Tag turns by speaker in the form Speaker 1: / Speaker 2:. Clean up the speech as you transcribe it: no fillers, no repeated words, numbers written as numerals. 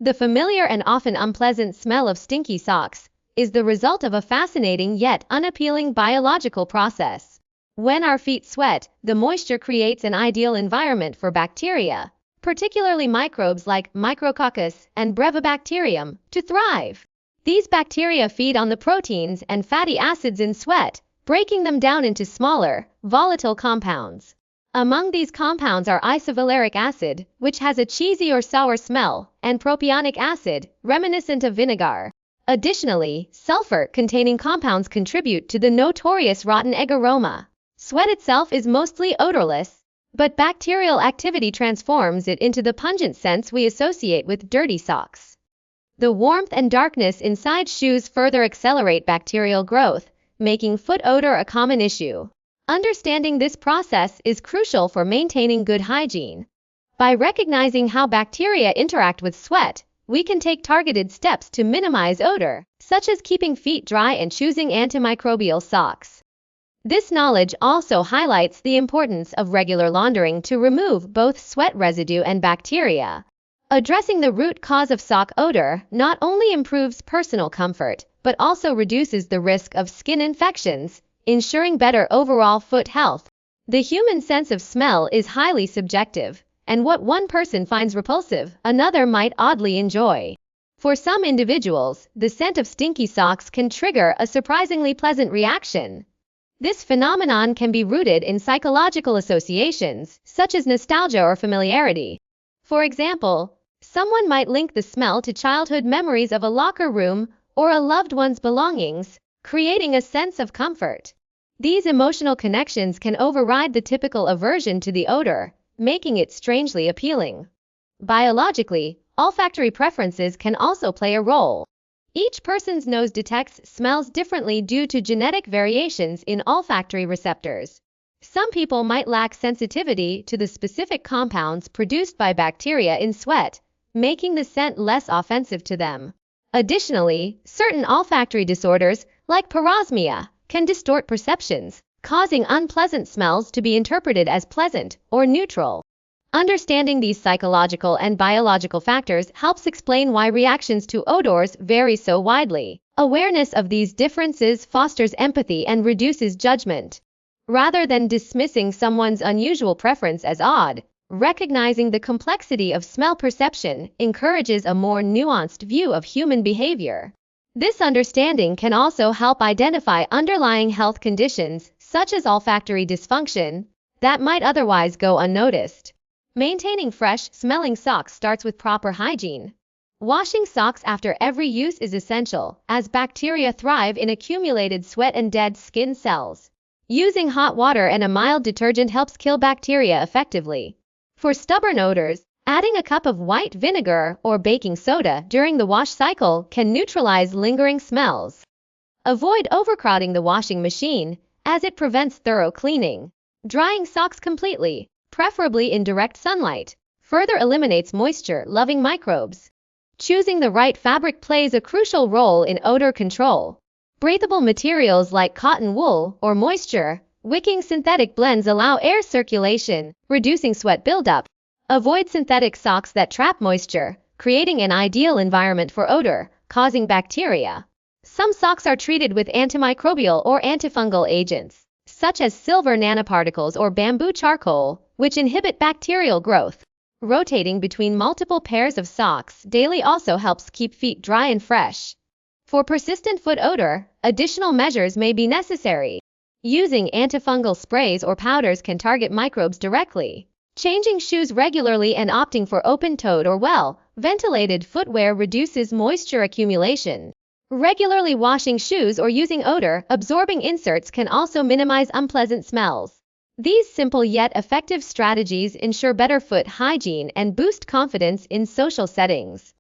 Speaker 1: The familiar and often unpleasant smell of stinky socks is the result of a fascinating yet unappealing biological process. When our feet sweat, the moisture creates an ideal environment for bacteria, particularly microbes like Micrococcus and Brevibacterium, to thrive. These bacteria feed on the proteins and fatty acids in sweat, breaking them down into smaller, volatile compounds. Among these compounds are isovaleric acid, which has a cheesy or sour smell, and propionic acid, reminiscent of vinegar. Additionally, sulfur-containing compounds contribute to the notorious rotten egg aroma. Sweat itself is mostly odorless, but bacterial activity transforms it into the pungent scents we associate with dirty socks. The warmth and darkness inside shoes further accelerate bacterial growth, making foot odor a common issue. Understanding this process is crucial for maintaining good hygiene. By recognizing how bacteria interact with sweat, we can take targeted steps to minimize odor, such as keeping feet dry and choosing antimicrobial socks. This knowledge also highlights the importance of regular laundering to remove both sweat residue and bacteria. Addressing the root cause of sock odor not only improves personal comfort, but also reduces the risk of skin infections, ensuring better overall foot health. The human sense of smell is highly subjective, and what one person finds repulsive, another might oddly enjoy. For some individuals, the scent of stinky socks can trigger a surprisingly pleasant reaction. This phenomenon can be rooted in psychological associations, such as nostalgia or familiarity. For example, someone might link the smell to childhood memories of a locker room or a loved one's belongings, creating a sense of comfort. These emotional connections can override the typical aversion to the odor, making it strangely appealing. Biologically, olfactory preferences can also play a role. Each person's nose detects smells differently due to genetic variations in olfactory receptors. Some people might lack sensitivity to the specific compounds produced by bacteria in sweat, making the scent less offensive to them. Additionally, certain olfactory disorders, like parosmia, can distort perceptions, causing unpleasant smells to be interpreted as pleasant or neutral. Understanding these psychological and biological factors helps explain why reactions to odors vary so widely. Awareness of these differences fosters empathy and reduces judgment. Rather than dismissing someone's unusual preference as odd, recognizing the complexity of smell perception encourages a more nuanced view of human behavior. This understanding can also help identify underlying health conditions, such as olfactory dysfunction, that might otherwise go unnoticed. Maintaining fresh-smelling socks starts with proper hygiene. Washing socks after every use is essential, as bacteria thrive in accumulated sweat and dead skin cells. Using hot water and a mild detergent helps kill bacteria effectively. For stubborn odors, adding a cup of white vinegar or baking soda during the wash cycle can neutralize lingering smells. Avoid overcrowding the washing machine, as it prevents thorough cleaning. Drying socks completely, preferably in direct sunlight, further eliminates moisture-loving microbes. Choosing the right fabric plays a crucial role in odor control. Breathable materials like cotton wool or moisture-wicking synthetic blends allow air circulation, reducing sweat buildup. Avoid synthetic socks that trap moisture, creating an ideal environment for odor, causing bacteria. Some socks are treated with antimicrobial or antifungal agents, such as silver nanoparticles or bamboo charcoal, which inhibit bacterial growth. Rotating between multiple pairs of socks daily also helps keep feet dry and fresh. For persistent foot odor, additional measures may be necessary. Using antifungal sprays or powders can target microbes directly. Changing shoes regularly and opting for open-toed or well-ventilated footwear reduces moisture accumulation. Regularly washing shoes or using odor-absorbing inserts can also minimize unpleasant smells. These simple yet effective strategies ensure better foot hygiene and boost confidence in social settings.